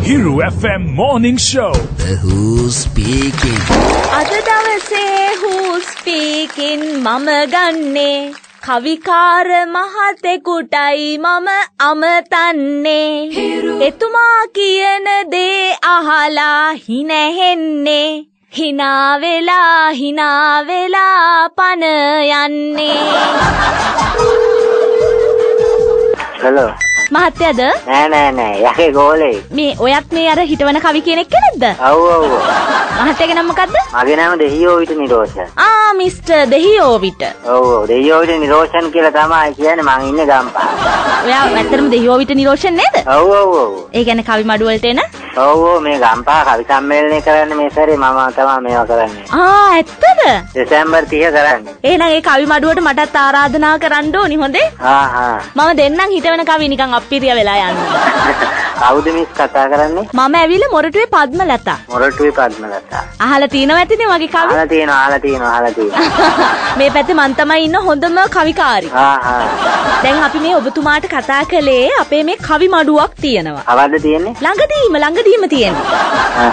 Hiru FM Morning Show. Who's speaking? අද දවසේ who's speaking මම ගන්නේ කවිකාර මහතෙකුටයි මම අමතන්නේ එතුමා කියන දේ අහලා හිනැහෙන්නේ හිනා වෙලා පන යන්නේ. Hello. මහත්තයාද? නෑ යකේ ගෝලේ. මේ ඔයත් මේ අර හිටවන කවි කෙනෙක් කෙනෙක්ද? ඔව්. මහත්තයාගේ නම මොකද්ද? මගේ නම දෙහියෝවිත නිරෝෂන්. මිස්ටර් දෙහියෝවිත. ඔව් දෙහියෝවිත නිරෝෂන් කියලා තමයි කියන්නේ. මං ඉන්නේ ගම්පහ. ඔයා ඇත්තටම දෙහියෝවිත නිරෝෂන් නේද? ඔව්. ඒ කියන්නේ කවි මඩු වලට එන? ඔව් මේ ගම්පහ කවි සම්මේලනය කරන්නේ මේ සැරේ මම තමයි මේවා කරන්නේ. ඇත්තද? දෙසැම්බර් 30 කරන්නේ. එහෙනම් ඒ කවි මඩුවට මටත් ආරාධනා කරන්න ඕනි හොඳේ? මම දෙන්නම් හිටවන කවි නිකන් අප්පිරිය වෙලා යන්න. කවුද මිස් කතා කරන්නේ? මම ඇවිල්ලා මොරටුවේ පද්මලතා. මොරටුවේ පද්මලතා. අහලා තියෙනව ඇතිනේ මගේ කවි? අහලා තියෙනවා. මේ පැත්තේ මං තමයි ඉන්න හොඳම කවිකාරී. දැන් අපි මේ ඔබතුමාට කතා කළේ අපේ මේ කවි මඩුවක් තියෙනවා. කවද්ද තියෙන්නේ? ළඟදීම තියෙන්නේ.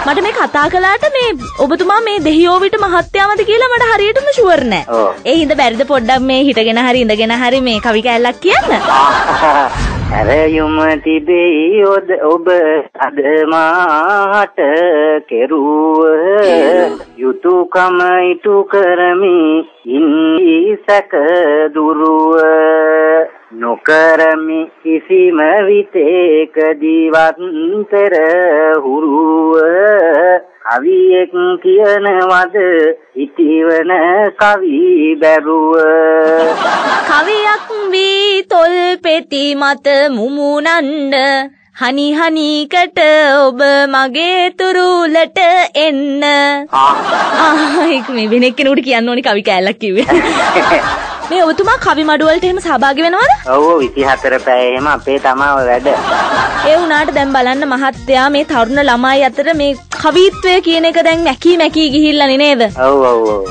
මට මේ කතා කළාට මේ ඔබතුමා මේ දෙහියෝවිට මහත්තයාමද කියලා මට හරියටම ෂුවර් නෑ. ඒ හින්දා බැරිද පොඩ්ඩක් මේ හිටගෙන හරි ඉඳගෙන හරි මේ කවි කැලලක් කියන්න? ඇරයුම තිබෙයි ඔබ අද මාට කෙරුව යුතුයකම ඉටු කරමි ඉන්නි සැක දුරුව නොකරමි කිසිම විටේක දිවන්තර හුරුව කවියෙක් කියනවද ඉතිවන කවි බැරුව කවියක් වී තොල් පෙති මත මුමුණන්න හනිකට ඔබ මගේ තුරුලට එන්න. ඒක මේ වෙනෙක් කෙනෙකුට කියන්න ඕනි කවි කැලලක් කිව්වේ. මේ ඔබතුමා කවි මඩු වලට එහෙම සහභාගී වෙනවද? ඔව් 24 පැය එහෙම අපේ තමයි වැඩ. ඒ වුණාට දැන් බලන්න මහත්තයා මේ තරුණ ළමයි අතර මේ කවිත්වය කියන එක දැන් මැකී ගිහිල්ලානේ නේද? ඔව්.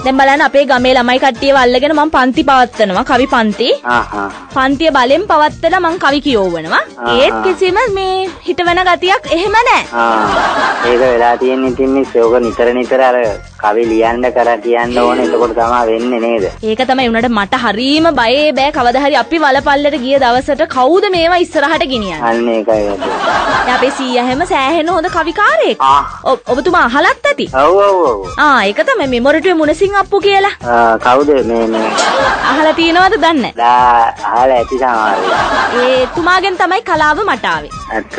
දැන් බලන්න අපේ ගමේ ළමයි කට්ටියව අල්ලගෙන මම පන්ති පවත්වනවා කවි පන්ති. පන්තිය බලෙන් පවත්වලා මම කවි කියවනවා. ඒත් කිසිම මේ හිටවන ගතියක් එහෙම නැහැ. ඒක වෙලා තියෙන්නේ ඉතින් මේක නිතර අර කවි ලියන්න කියන්න ඕනේ. එතකොට තමයි වෙන්නේ නේද? ඒක තමයි උනට මට හරීම බයේ බෑ කවදා හරි අපි වලපල්ලට ගිය දවසට කවුද මේවා ඉස්සරහට ගෙනියන්නේ? අන්න ඒකයි වැඩේ. අපේ සීයා හැම සෑහෙන හොඳ කවිකාරයෙක්. ඔබතුමා අහලත් ඇති. ඔව්. ඒක තමයි මේ මොරටුවේ මුණසිංහ අප්පු කියලා. කවුද මේ? අහලා තියෙනවද දන්නේ නැහැ. අහලා ඇති සමහරවිට. ඒ තුමාගෙන් තමයි කලාව මට ආවේ. ඇත්තද?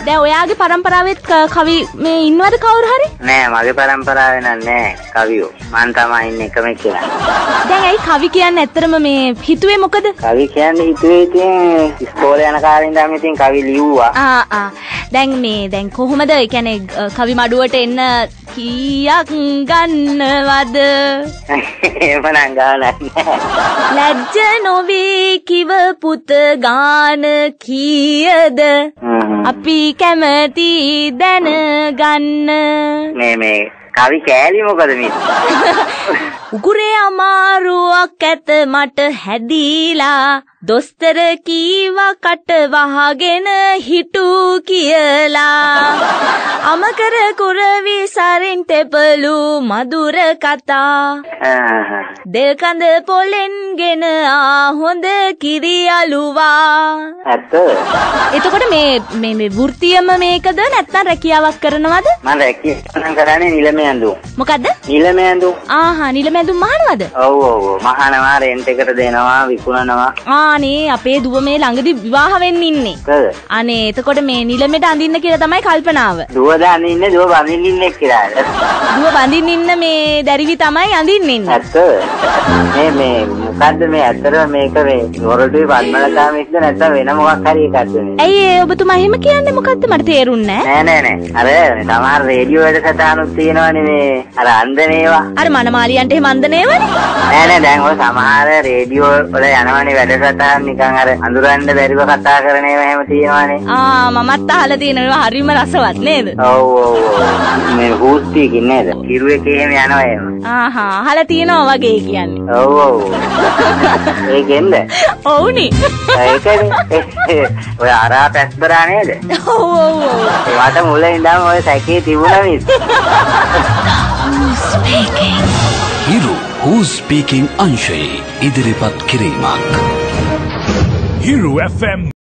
දැන් ඔයාගේ පරම්පරාවෙත් කවි මේ ඉන්නවද කවුරු හරි? නෑ මගේ පරම්පරාවේ නෑ කවියෝ. මං තමයි ඉන්නේ එකම කෙනා. දැන් ඇයි කවි කියන්නේ ඇත්තටම මේ හිතුවේ මොකද? කවි කියන්නේ හිතුවේ ඉතින් ඉස්කෝලේ යන කාලේ ඉඳන් ඉතින් කවි ලියුවා. දැන් කොහොමද? ඒ කියන්නේ කවි මඩුවට එන්න කීයක් ගන්නවද? එහෙමනම් ගානක් නෑ. ලැජ්ජ නොවී කිව පුත ගාන කීයද? අපි කැමති දැනගන්න. මේ කවි කෑලි මොකද මේ? උගුරේ අමාරුවක් ඇත මට හැදීලා දොස්තර කීවා කට වහගෙන හිටු කියලා අමකර කුරවි සරින් තෙපලු මధుර කතා දෙල්කඳ පොලෙන්ගෙන හොඳ කිරි අලුවා. ඇත්ත? එතකොට මේ වෘත්තියම මේකද නැත්නම් රැකියාවක් කරනවද? මම රැකියාවක් කරන්නේ නිලමේ. මොකද්ද? නිලමේ ඇඳුම්. නිලමේ ඇඳුම් මහනවද? ඔව්. මහනවා රෙන්ට් එකට දෙනවා විකුණනවා. අනේ අපේ දුව මේ ළඟදී විවාහ වෙන්න ඉන්නේ. අනේ එතකොට මේ නිලමෙට අඳින්න කියලා තමයි කල්පනාව. දුව දාන්නේ දුව බඳින්න ඉන්නේ කියලා. දුව බඳින්න ඉන්න මේ දැරිවි තමයි අඳින්න ඉන්නේ. ඇත්ත? මේ මොකද්ද මේ ඇත්තටම මේක මේ මොරටුවේ පද්මලතා මිස්ද නැත්නම් වෙන මොකක් හරි එකක්ද මේ? ඇයි ඔබතුමා එහෙම කියන්නේ මොකද්ද මට තේරුන්නේ නැහැ. නෑ. අර සමහර රේඩියෝ වැඩසටහනුත් තියෙනවනේ මේ අර අන්දනේවා. අර මනමාලියන්ට එහෙම අන්දනේවනේ. නෑ දැන් ඔය සමහර රේඩියෝ වල යනවනේ වැඩසටහන් නිකන් අර අඳුරන්න බැරිව කතා කරන ඒවා එහෙම තියෙනවනේ. මමත් අහලා තියෙනවා හරිම රසවත් නේද? ඔව්. මේ හූස්ටි කින්නේද? කිරුවේ එහෙම යනවා එහෙම. අහලා තියෙනවා වගේ කියන්නේ. ඔව්. ඒකෙන්ද? ඔව්නි. ඒකනේ. ඔය අරා පැස්බරා නේද? ඔව්. ඒවට මුලින් ඉඳන් ඔය සැකේ තිබුණා මිස්. Hiru Who's Speaking අංශයේ ඉදිරිපත් කිරීමක්. Hiru FM